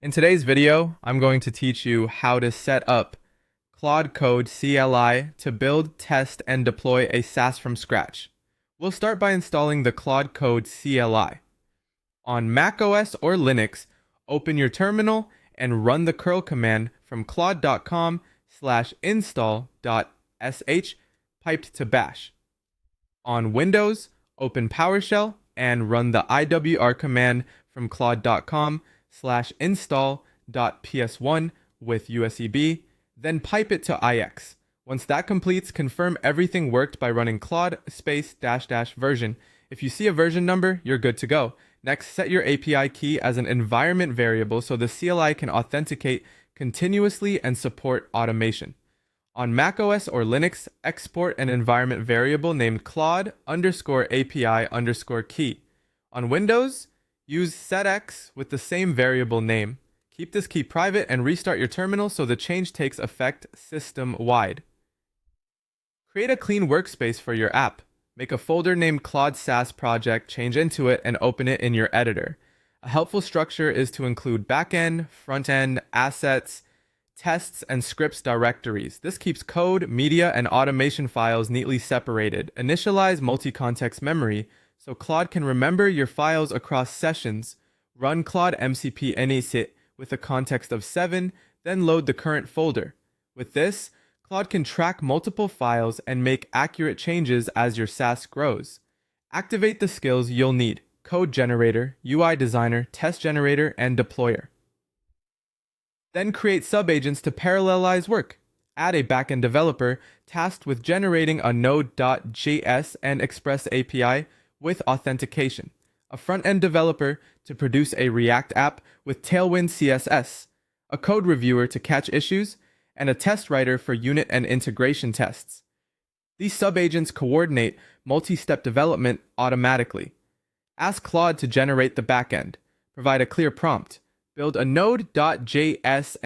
In today's video, I'm going to teach you how to set up Claude Code CLI to build, test, and deploy a Saas from scratch. We'll start by installing the Claude Code CLI. On macOS or Linux, open your terminal and run the curl command from claude.com/install.sh piped to bash. On Windows, open PowerShell and run the IWR command from claude.com/install.ps1 with USEB, then pipe it to IX. Once that completes, confirm everything worked by running claude space dash dash version. If you see a version number, you're good to go. Next, set your API key as an environment variable so the CLI can authenticate continuously and support automation. On macOS or Linux, export an environment variable named Claude_API_key. On Windows, use setx with the same variable name. Keep this key private and restart your terminal so the change takes effect system-wide. Create a clean workspace for your app. Make a folder named Claude Saas project, change into it, and open it in your editor. A helpful structure is to include backend, frontend, assets, tests, and scripts directories. This keeps code, media, and automation files neatly separated. Initialize multi-context memory so Claude can remember your files across sessions. Run Claude MCP init with a context of 7, then load the current folder. With this, Claude can track multiple files and make accurate changes as your Saas grows. Activate the skills you'll need: code generator, UI designer, test generator, and deployer. Then create subagents to parallelize work. Add a backend developer tasked with generating a Node.js and Express API with authentication, a front-end developer to produce a React app with Tailwind CSS, a code reviewer to catch issues, and a test writer for unit and integration tests. These subagents coordinate multi-step development automatically. Ask Claude to generate the backend, provide a clear prompt, build a Node.js